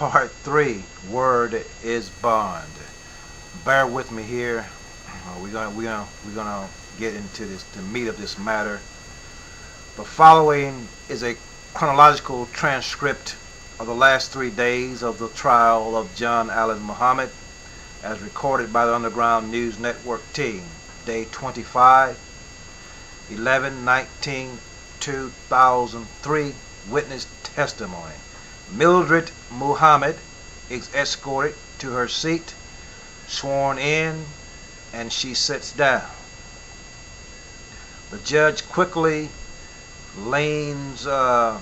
Part 3, Word is Bond. Bear with me here. We're gonna get into the meat of this matter. The following is a chronological transcript of the last 3 days of the trial of John Allen Muhammad, as recorded by the Underground News Network team. Day 25, 11/19/2003. Witness testimony. Mildred Muhammad is escorted to her seat, sworn in, and she sits down. The judge quickly leans over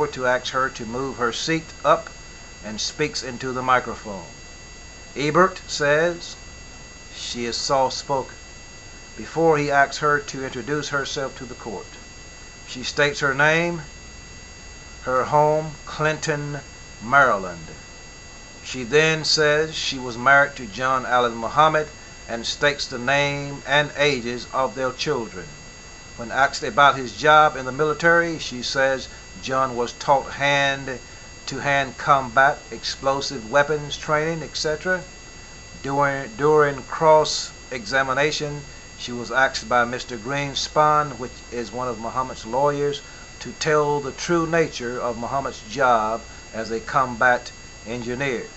to ask her to move her seat up and speaks into the microphone. Ebert says she is soft-spoken before he asks her to introduce herself to the court. She states her name, her home, Clinton, Maryland. She then says she was married to John Allen Muhammad and states the name and ages of their children. When asked about his job in the military, she says John was taught hand-to-hand combat, explosive weapons training, etc. During cross-examination, she was asked by Mr. Greenspan, which is one of Muhammad's lawyers, to tell the true nature of Muhammad's job as a combat engineer.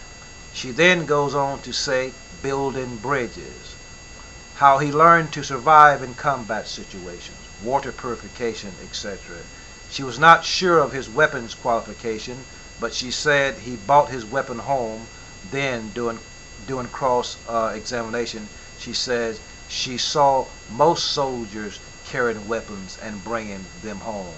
She then goes on to say building bridges, how he learned to survive in combat situations, water purification, etc. She was not sure of his weapons qualification, but she said he bought his weapon home. Then doing cross-examination, she says she saw most soldiers carrying weapons and bringing them home.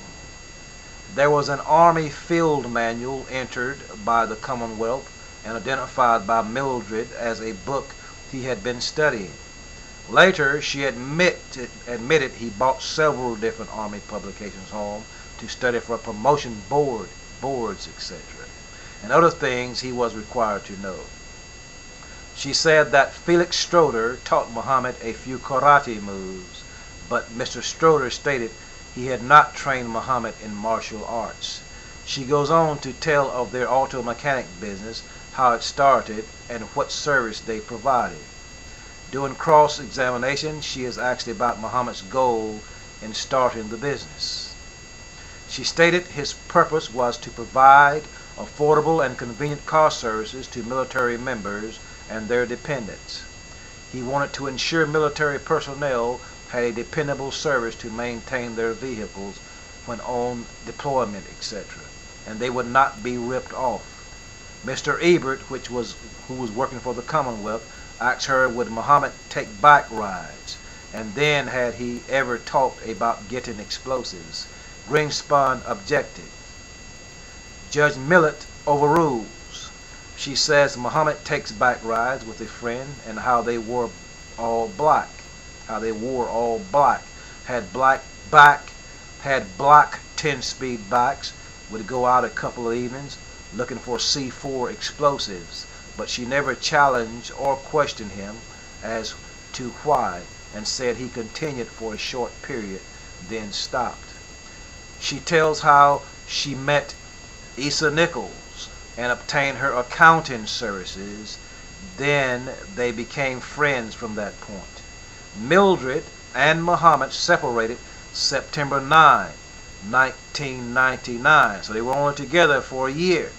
There was an Army field manual entered by the Commonwealth and identified by Mildred as a book he had been studying. Later, she admitted he bought several different Army publications home to study for promotion boards, etc., and other things he was required to know. She said that Felix Stroder taught Muhammad a few karate moves, but Mr. Stroder stated he had not trained Muhammad in martial arts. She goes on to tell of their auto mechanic business, how it started, and what service they provided. During cross-examination, she is asked about Muhammad's goal in starting the business. She stated his purpose was to provide affordable and convenient car services to military members and their dependents. He wanted to ensure military personnel had a dependable service to maintain their vehicles when on deployment, etc., and they would not be ripped off. Mr. Ebert, who was working for the Commonwealth, asked her would Muhammad take bike rides, and then had he ever talked about getting explosives. Greenspan objected. Judge Millett overrules. She says Muhammad takes bike rides with a friend and how they wore all black. Had black 10-speed bikes, would go out a couple of evenings looking for C4 explosives, but she never challenged or questioned him as to why, and said he continued for a short period, then stopped. She tells how she met Issa Nichols and obtained her accounting services. Then they became friends from that point. Mildred and Muhammad separated September 9, 1999, so they were only together for a year,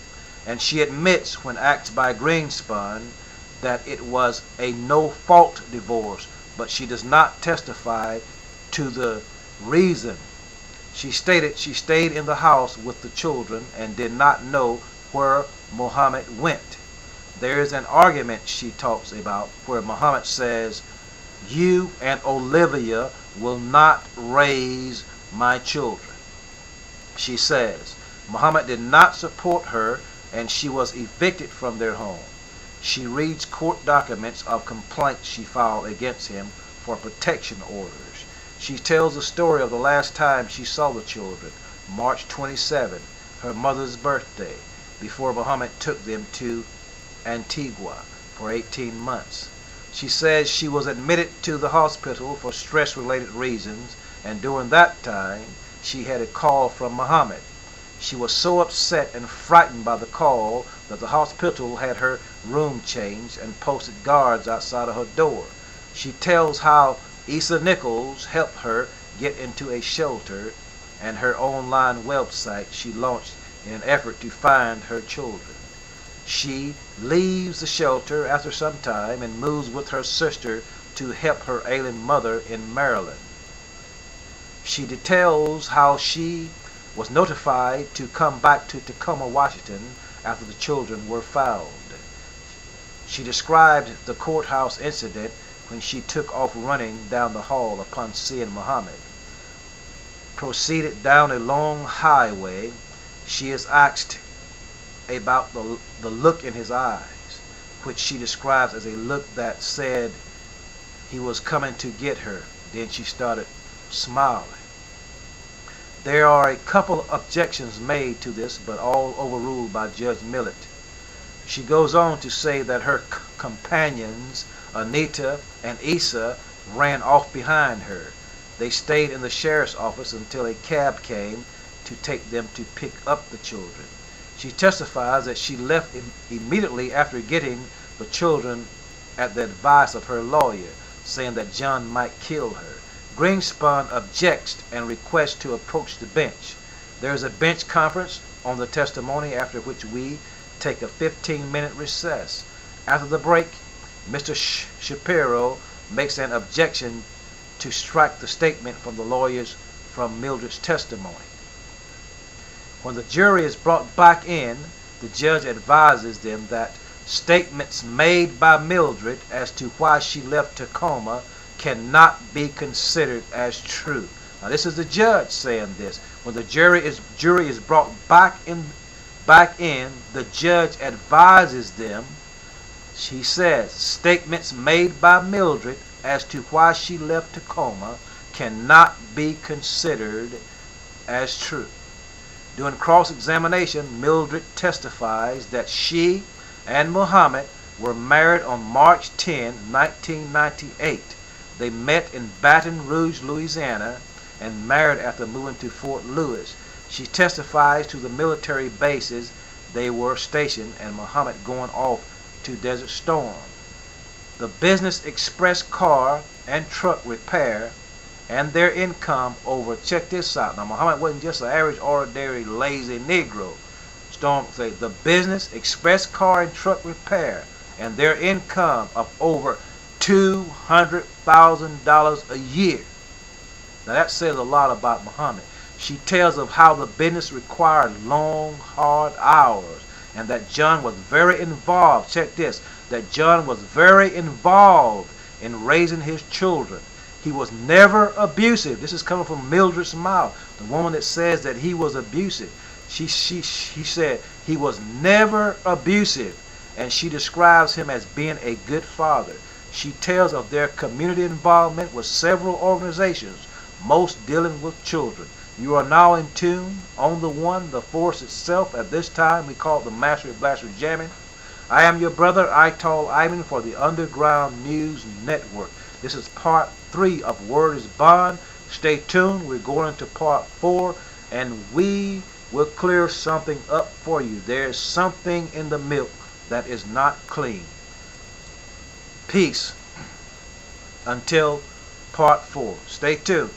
and she admits when asked by Greenspan that it was a no-fault divorce, but she does not testify to the reason. She stated she stayed in the house with the children and did not know where Muhammad went. There is an argument she talks about where Muhammad says, "You and Olivia will not raise my children." She says Muhammad did not support her and she was evicted from their home. She reads court documents of complaints she filed against him for protection orders. She tells the story of the last time she saw the children, March 27, her mother's birthday, before Muhammad took them to Antigua for 18 months. She says she was admitted to the hospital for stress-related reasons, and during that time she had a call from Muhammad. She was so upset and frightened by the call that the hospital had her room changed and posted guards outside of her door. She tells how Issa Nichols helped her get into a shelter and her online website she launched in an effort to find her children. She leaves the shelter after some time and moves with her sister to help her ailing mother in Maryland. She details how she was notified to come back to Tacoma, Washington after the children were found. She described the courthouse incident when she took off running down the hall upon seeing Muhammad. Proceeded down a long highway. She is asked about the look in his eyes, which she describes as a look that said he was coming to get her. Then she started smiling. There are a couple objections made to this, but all overruled by Judge Millett. She goes on to say that her companions, Anita and Issa, ran off behind her. They stayed in the sheriff's office until a cab came to take them to pick up the children. She testifies that she left immediately after getting the children at the advice of her lawyer, saying that John might kill her. Greenspan objects and requests to approach the bench. There is a bench conference on the testimony, after which we take a 15-minute recess. After the break, Mr. Shapiro makes an objection to strike the statement from the lawyers from Mildred's testimony. When the jury is brought back in, the judge advises them that statements made by Mildred as to why she left Tacoma cannot be considered as true. Now this is the judge saying this. When the jury is brought back in, the judge advises them. She says statements made by Mildred as to why she left Tacoma cannot be considered as true. During cross-examination, Mildred testifies that she and Muhammad were married on March 10, 1998. They met in Baton Rouge, Louisiana, and married after moving to Fort Lewis. She testifies to the military bases they were stationed and Muhammad going off to Desert Storm. The business express car and truck repair and their income over, check this out. Now Muhammad wasn't just an average, ordinary, lazy Negro. Storm say the business express car and truck repair and their income of over $200,000 a year. Now that says a lot about Muhammad. She tells of how the business required long, hard hours and that John was very involved. Check this, that John was very involved in raising his children. He was never abusive. This is coming from Mildred's mouth, the woman that says that he was abusive. She said he was never abusive, and she describes him as being a good father. She tells of their community involvement with several organizations, most dealing with children. You are now in tune on the one, the force itself. At this time, we call it the Mastery Blaster Jamming. I am your brother, Ital Iman, for the Underground News Network. This is part 3 of Word is Bond. Stay tuned. We're going into part 4, and we will clear something up for you. There's something in the milk that is not clean. Peace until part 4. Stay tuned.